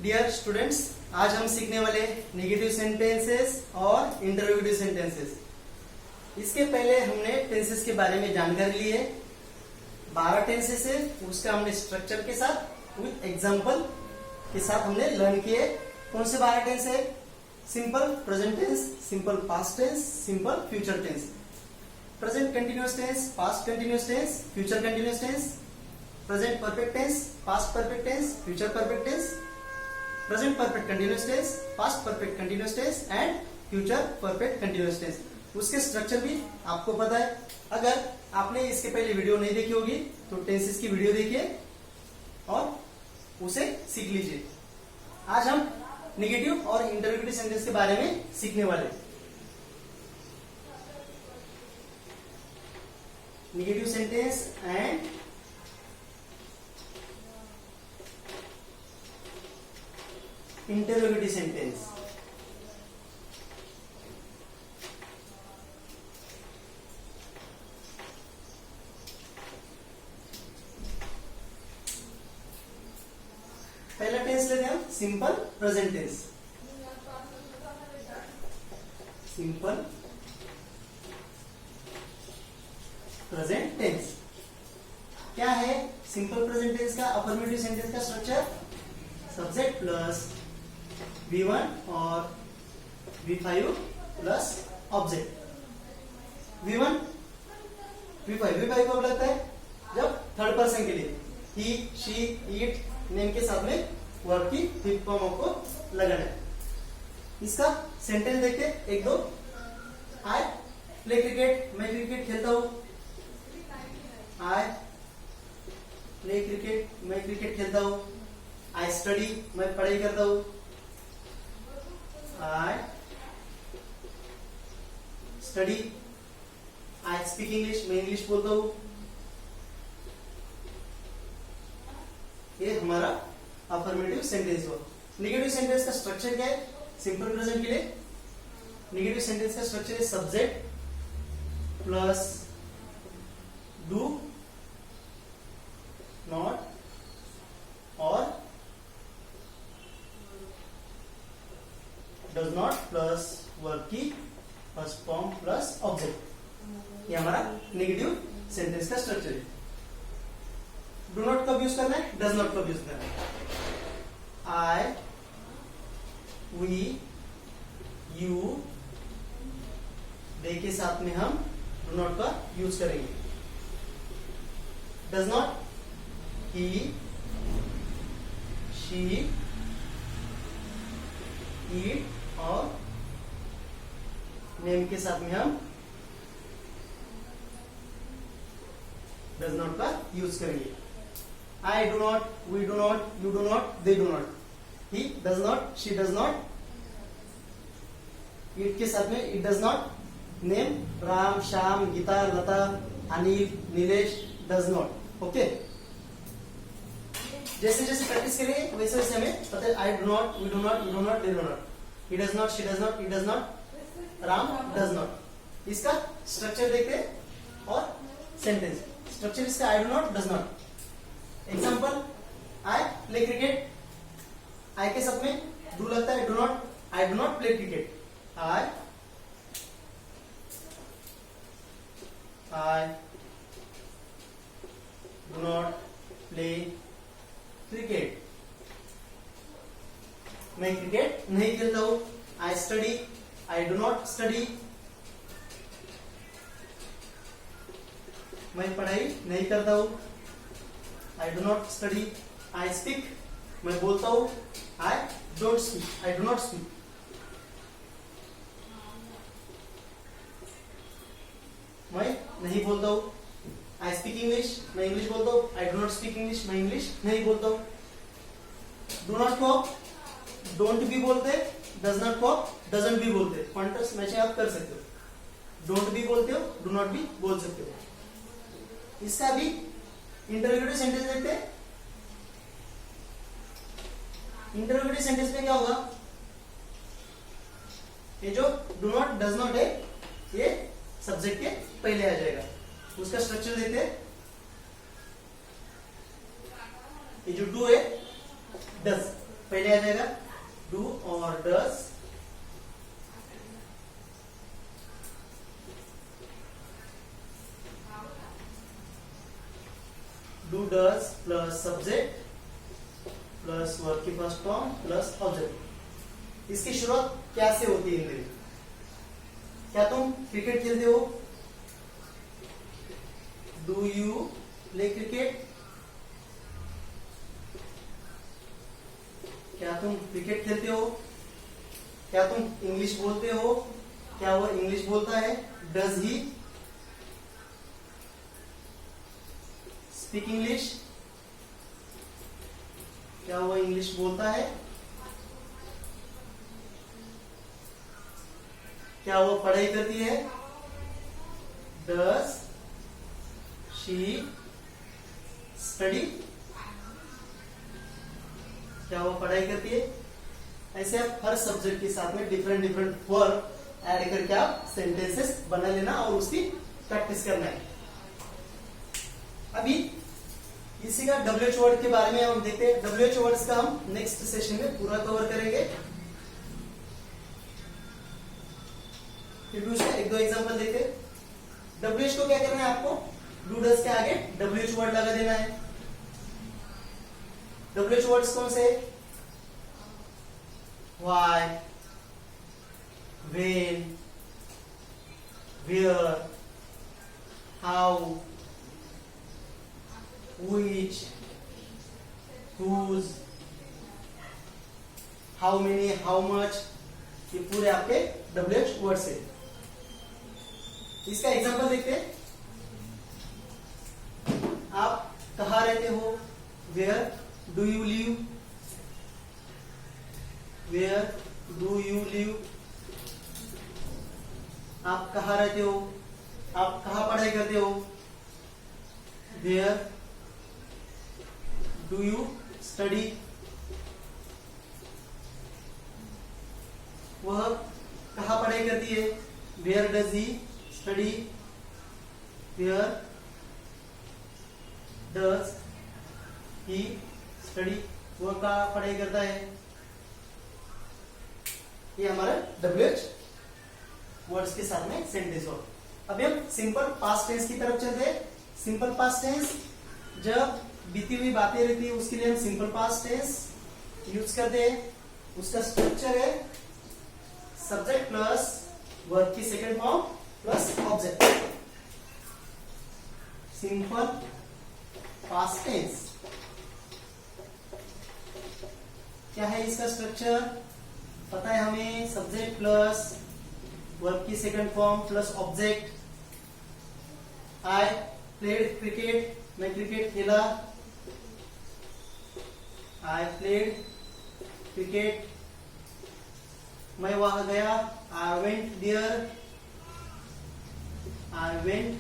Dear students, आज हम सीखने वाले नेगेटिव सेंटेंसेस और इंटरोगेटिव सेंटेंसेस। इसके पहले हमने टेंसेस के बारे में जानकारी ली है। 12 टेंसेस है, उसका हमने स्ट्रक्चर के साथ विथ एग्जांपल के साथ हमने लर्न किए। कौन से 12 टेंस है? Simple present tense, simple past tense, simple future tense, present continuous tense, past continuous tense, future continuous tense, present perfect tense, past perfect tense, future perfect tense, present perfect continuous tense, past perfect continuous tense and future perfect continuous tense. उसके structure भी आपको पता है। अगर आपने इसके पहले video नहीं देखी होगी तो टेंसेस की वीडियो देखिए और उसे सीख लीजिए। आज हम नेगेटिव और इंटरोगेटिव सेंटेंस के बारे में सीखने वाले। Negative sentence and interrogative sentence. पहला टेंस लेते हैं हम simple present tense. Simple present tense क्या है? सिंपल प्रेजेंट टेंस का अफर्मेटिव सेंटेंस का स्ट्रक्चर सब्जेक्ट प्लस V1 और V5 plus object. V1 V5 कब लगता है? जब थर्ड पर्सन के लिए ही, शी, इट नेम के साथ में वर्ब की फिफ्थ फॉर्म आपको लगाना है। इसका सेंटेंस देखते एक दो। आई प्ले क्रिकेट, मैं क्रिकेट खेलता हूं। आई प्ले क्रिकेट, मैं क्रिकेट खेलता हूं। आई स्टडी, मैं पढ़ाई करता हूं। I study, I speak English, मैं इंग्लिश बोलता हूं। ये हमारा अफर्मेटिव सेंटेंस हुआ। नेगेटिव सेंटेंस का स्ट्रक्चर क्या है? सिंपल प्रेजेंट के लिए नेगेटिव सेंटेंस का स्ट्रक्चर है सब्जेक्ट प्लस डू नॉट और डज नॉट प्लस वर्ब की फर्स्ट फॉर्म प्लस ऑब्जेक्ट। ये हमारा नेगेटिव सेंटेंस का स्ट्रक्चर है। डू नॉट कब यूज करना है? डज नॉट कब यूज करना है? आई, वी, यू, दे के साथ में हम डू नॉट का यूज करेंगे। Does not he, she, it और नेम के साथ में हम डज नॉट का यूज करेंगे। I do not, we do not, you do not, they do not. He does not, she does not. It के साथ में it does not. Name Ram, Shyam, Gita, Lata, Anil, Nilesh does not. Okay? जैसे जैसे प्रैक्टिस करेंगे वैसे वैसे हमें पता है। I do not, we do not, you do not, they do not. He does not, she does not, it does not. Ram does not. इसका structure देखते हैं और सेंटेंस स्ट्रक्चर इसका I do not, does not. Example, I play cricket, I के साथ में do लगता है, do not, I do not play cricket. I do not play cricket, मैं क्रिकेट नहीं खेलता हूं। I study, I do not study, मैं पढ़ाई नहीं करता हूं। I do not study. I speak, मैं बोलता हूँ। I don't speak, I do not speak. मैं नहीं बोलता हूँ। I speak English, मैं इंग्लिश बोलता हूँ। I do not speak English, मैं इंग्लिश नहीं बोलता हूँ। Do not को don't भी बोलते, does not को doesn't भी बोलते। कॉन्ट्रास्ट मैचिंग आप कर सकते हो। don't भी बोलते हो, do not भी बोल सकते हो। इसका भी इंटरोगेटिव सेंटेंस देखते हैं। इंटरोगेटिव सेंटेंस में क्या होगा? ये जो डू नॉट डज नॉट है ये सब्जेक्ट के पहले आ जाएगा। उसका स्ट्रक्चर देखते हैं। ये जो डू है डज, पहले आ जाएगा डू और does, do does plus subject plus verb की फर्स्ट फॉर्म प्लस ऑब्जेक्ट। इसकी शुरुआत क्या से होती है इंग्लिश? क्या तुम क्रिकेट खेलते हो? Do you play cricket? क्या तुम क्रिकेट खेलते हो? क्या तुम इंग्लिश बोलते हो? क्या वो इंग्लिश बोलता है? Does he speak English? क्या वो इंग्लिश बोलता है? क्या वो पढ़ाई करती है? Does she study? क्या वो पढ़ाई करती है? ऐसे आप हर सब्जेक्ट के साथ में डिफरेंट डिफरेंट वर्ब ऐड करके आप सेंटेंसेस बना लेना और उसकी प्रैक्टिस करना है। अभी इसी का WH वर्ड के बारे में हम देखते हैं। WH वर्ड्स का हम नेक्स्ट सेशन में पूरा कवर करेंगे। फिर भी उसका एक दो एग्जांपल देखते हैं। WH को क्या करना है आपको? डू डज के आगे WH वर्ड लगा देना है। WH वर्ड्स कौन से? Why, when, where, how, which, whose, how many, how much, ये पूरे आपके WH वर्ड्स है। इसका एग्जांपल देखते हैं। आप कहाँ रहते हो? Where do you live? Where do you live? आप कहाँ रहते हो? आप कहाँ पढ़ाई करते हो? Where do you study? वह कहाँ पढ़ाई करती है? Where does he study? Where does he study? वह कहाँ पढ़ाई करता है? ये हमारा WH वर्ड्स के साथ में सेंटेंस हो। अभी हम सिंपल पास्ट टेंस की तरफ चलते हैं। सिंपल पास्ट टेंस जब बीती हुई बातें रहती है उसके लिए हम सिंपल पास्ट टेंस यूज करते हैं। उसका स्ट्रक्चर है सब्जेक्ट प्लस वर्ब की second form plus object. Simple past tense क्या है? इसका स्ट्रक्चर पता है हमें, सब्जेक्ट प्लस वर्ब की second form plus object. I played cricket, मैं क्रिकेट खेला। आई प्लेड क्रिकेट, मैं वहां गया। I went there, I went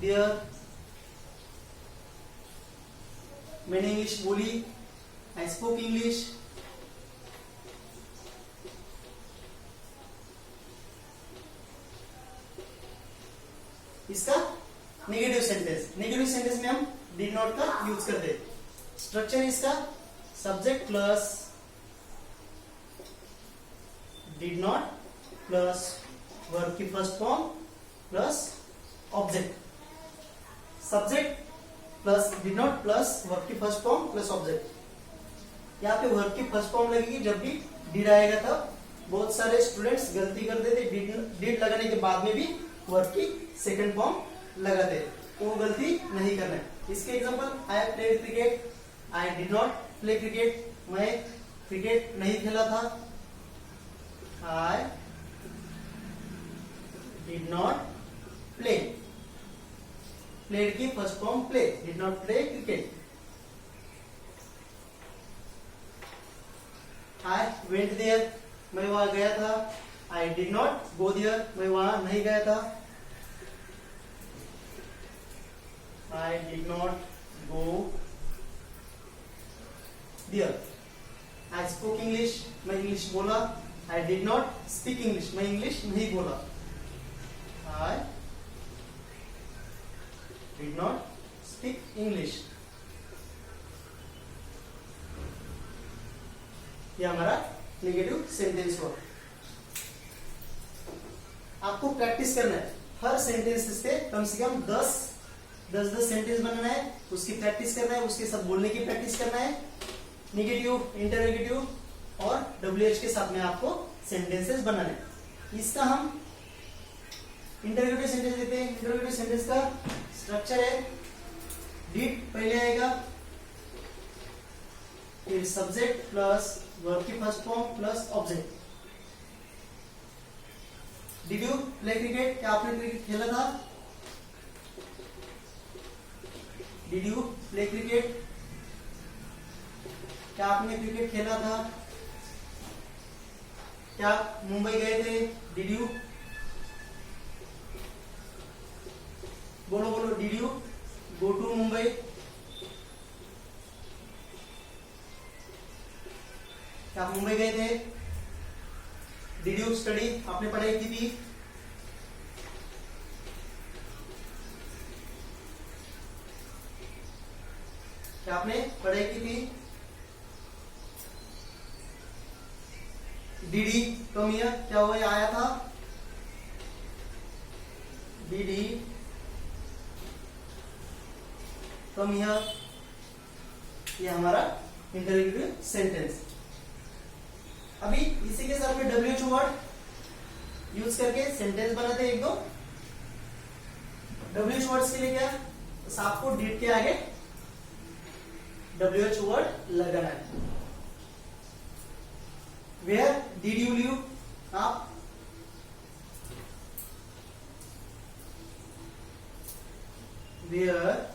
there. मैंने इंग्लिश बोली, आई स्पोक इंग्लिश। इसका नेगेटिव सेंटेंस, नेगेटिव सेंटेंस में हम डिड नॉट का यूज करते हैं। स्ट्रक्चर इसका subject plus did not plus verb की first form plus object. Subject plus did not plus verb की फर्स्ट फॉर्म प्लस ऑब्जेक्ट। यहाँ पे वर्ब की फर्स्ट फॉर्म लगेगी जब भी डिड आएगा तब। बहुत सारे स्टूडेंट्स गलती करते थे, डिड लगाने के बाद में भी वर्ब की सेकंड फॉर्म लगाते, तो वो गलती नहीं करना है। इसके example, I played cricket, I did not play cricket, मैं क्रिकेट नहीं खेला था। I did not play, played की first form play, did not play cricket. I went there, मैं वहां गया था। I did not go there, मैं वहां नहीं गया था। I did not go there. I spoke English, मैं इंग्लिश बोला। I did not speak English, मैं इंग्लिश नहीं बोला। I did not speak English. ये हमारा नेगेटिव सेंटेंस हुआ। आपको प्रैक्टिस करना है, हर सेंटेंस पे कम से कम 10 सेंटेंस बनाना है, उसकी प्रैक्टिस करना है, उसके साथ बोलने की प्रैक्टिस करना है। नेगेटिव, इंटरोगेटिव और WH के साथ में आपको सेंटेंसेस बनाने हैं। इसका हम इंटरोगेटिव सेंटेंस देते हैं। इंटरोगेटिव सेंटेंस का स्ट्रक्चर है, डिड पहले आएगा, फिर सब्जेक्ट प्लस वर्ब की first form plus object. Did you play cricket? क्या आपने क्रिकेट खेला था? Did you play cricket? क्या आपने क्रिकेट खेला था? क्या मुंबई गए थे? Did you? बोलो बोलो, did you go to Mumbai? क्या आप मुंबई गए थे? Did you study? आपने पढ़ाई की थी? क्या आपने पढ़ाई की थी? Did he come here? क्या हुआ, आया था? Did he come here? ये हमारा इंटरोगेटिव सेंटेंस। अभी इसी के साथ में WH वर्ड यूज करके सेंटेंस बनाते हैं एक दो। WH वर्ड्स के लिए क्या, बस आपको डिड के आगे WH वर्ड लगाना है। Where did you live? आप वेयर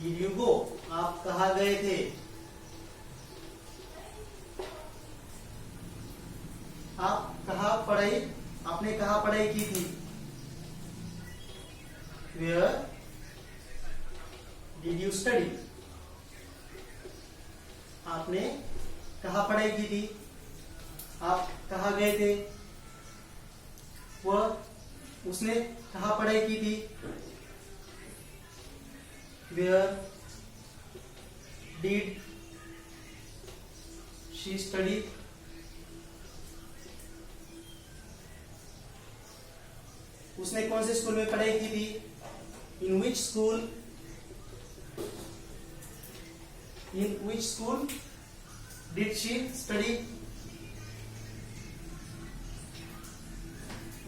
डिड यू गो? आप कहाँ गए थे? आप कहाँ पढ़ाई, आपने कहाँ पढ़ाई की थी? Where did you study? आपने कहाँ पढ़ाई की थी? आप कहाँ गए थे? वह, उसने कहाँ पढ़ाई की थी? Where did she study? उसने कौन से स्कूल में पढ़ाई की थी? In which school? In which school did she study?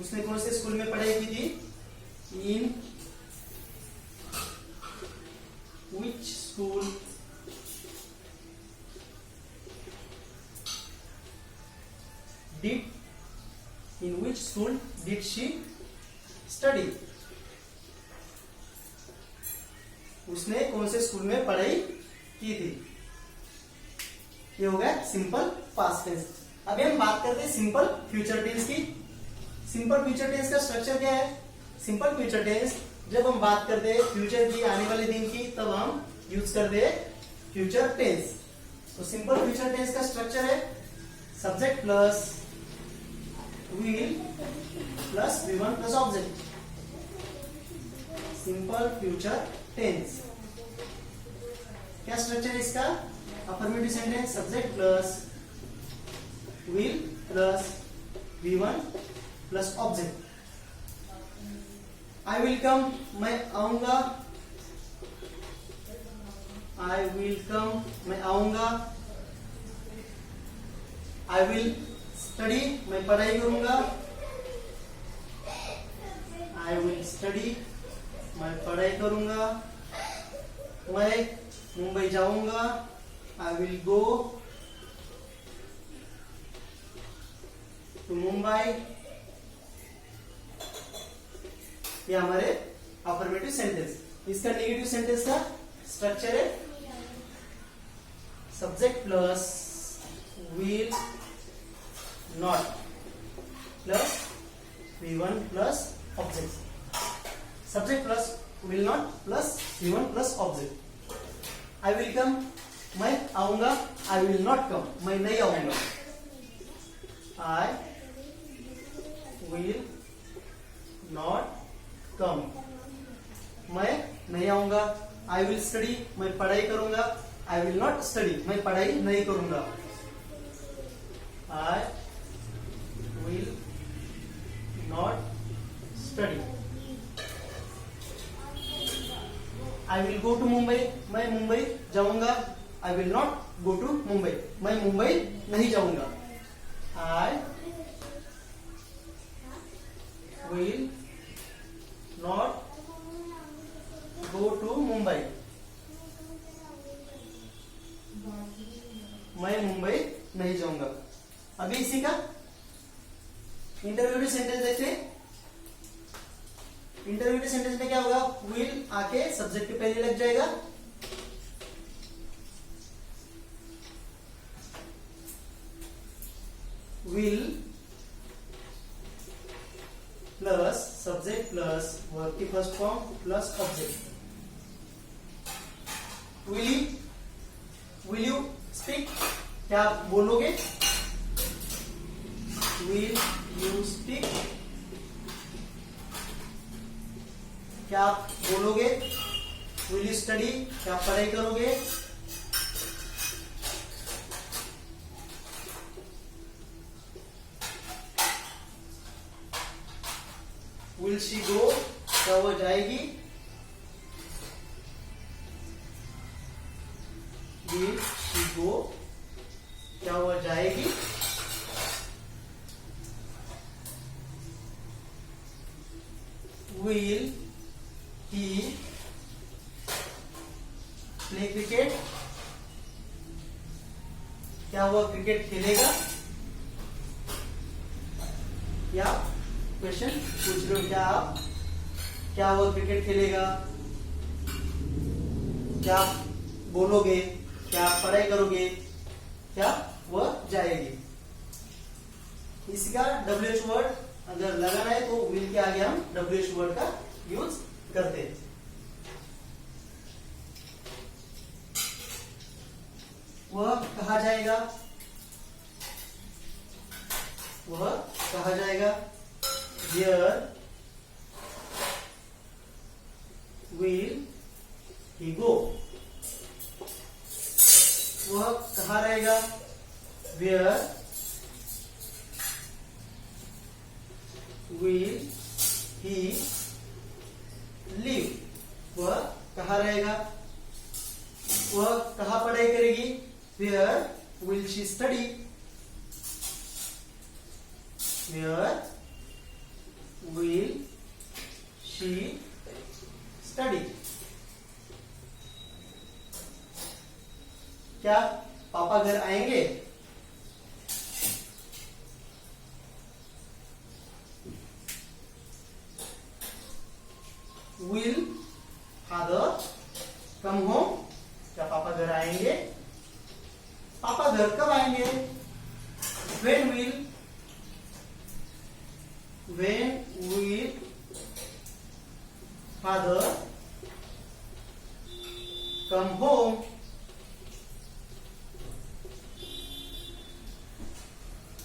उसने कौन से स्कूल में पढ़ाई की थी? In which school did she study? उसने कौन से स्कूल में पढ़ाई की थी? ये हो गया सिंपल पास्ट टेंस। अभी हम बात करते हैं सिंपल फ्यूचर टेंस की। सिंपल फ्यूचर टेंस का स्ट्रक्चर क्या है? सिंपल फ्यूचर टेंस जब हम बात करते हैं फ्यूचर की, आने वाले दिन की, तब हम यूज करते हैं फ्यूचर टेंस। तो सिंपल फ्यूचर टेंस का स्ट्रक्चर है subject plus will plus V1 plus object. Simple future tense क्या स्ट्रक्चर है इसका? Affirmative sentence subject plus will plus V1 plus object. I will come, मैं आऊंगा। आई विल कम, मैं आऊंगा। आई विल स्टडी, मैं पढ़ाई करूंगा। आई विल स्टडी, मैं पढ़ाई करूंगा। मैं मुंबई जाऊंगा। I will go to Mumbai. ये हमारे अफर्मेटिव सेंटेंस। इसका नेगेटिव सेंटेंस का स्ट्रक्चर है subject plus will not plus V1 plus object. Subject plus will not plus V1 plus object. I will come, मैं आऊंगा। आई विल नॉट कम, मैं नहीं आऊंगा। आई विल नॉट कम, मैं नहीं आऊंगा। आई विल स्टडी, मैं पढ़ाई करूंगा। आई विल नॉट स्टडी, मैं पढ़ाई नहीं करूंगा। I will not study. I will go to Mumbai, मैं मुंबई जाऊंगा। I will not go to Mumbai, मैं मुंबई नहीं जाऊंगा। I will not go to Mumbai, मैं मुंबई नहीं जाऊंगा। अभी इसी का इंटरव्यू सेंटेंस देखते हैं। इंटरव्यू सेंटेंस में क्या होगा, विल आके सब्जेक्ट के पहले लग जाएगा। Will plus subject plus verb की first form plus object. Will you speak, क्या आप बोलोगे। विल यू स्पीक, क्या आप बोलोगे। विल यू स्टडी, क्या आप पढ़ाई करोगे। विल शी गो, क्या वो जाएगी। विल शी गो, क्या वो जाएगी। विल ही प्ले क्रिकेट, क्या वो क्रिकेट खेलेगा। या क्वेश्चन पूछ रहे हो, क्या वो क्रिकेट खेलेगा। क्या बोलोगे, क्या पढ़ाई करोगे, क्या वह जाएगी। इसका WH वर्ड अगर लगाना है तो विल के आगे हम WH वर्ड का यूज करते हैं। वह कहा जाएगा, वह कहा जाएगा। Where will he go, वह कहाँ रहेगा। Where will he live, वह कहाँ रहेगा। वह कहाँ पढ़ाई करेगी। Where will she study, where will she study, क्या पापा घर आएंगे। Will father come home, क्या पापा घर आएंगे। पापा घर कब आएंगे। When will father come home,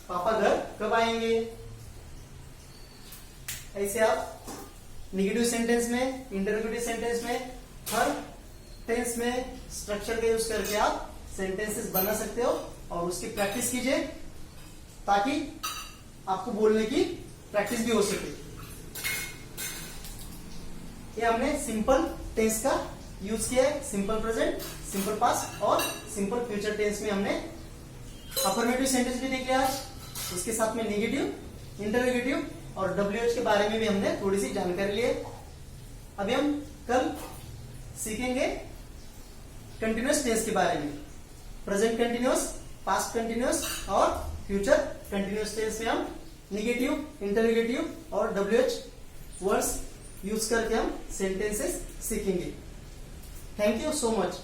पापा घर कब आएंगे। ऐसे आप नेगेटिव सेंटेंस में, इंटरोगेटिव सेंटेंस में, हर टेंस में स्ट्रक्चर का यूज करके आप सेंटेंसेस बना सकते हो और उसकी प्रैक्टिस कीजिए ताकि आपको बोलने की प्रैक्टिस भी हो सके। ये हमने सिंपल टेंस का यूज किया है, सिंपल प्रेजेंट, सिंपल पास्ट और सिंपल फ्यूचर टेंस में हमने अफर्मेटिव सेंटेंस भी देख लिया आज, उसके साथ में नेगेटिव, इंटरोगेटिव और WH के बारे में भी हमने थोड़ी सी जानकारी ली है। अभी हम कल सीखेंगे कंटिन्यूअस टेंस के बारे में। प्रेजेंट कंटिन्यूअस, पास्ट कंटिन्यूअस और फ्यूचर कंटिन्यूअस टेंस में हम नेगेटिव, इंटरोगेटिव और WH वर्ड्स यूज करके हम सेंटेंसेस सीखेंगे। Thank you so much.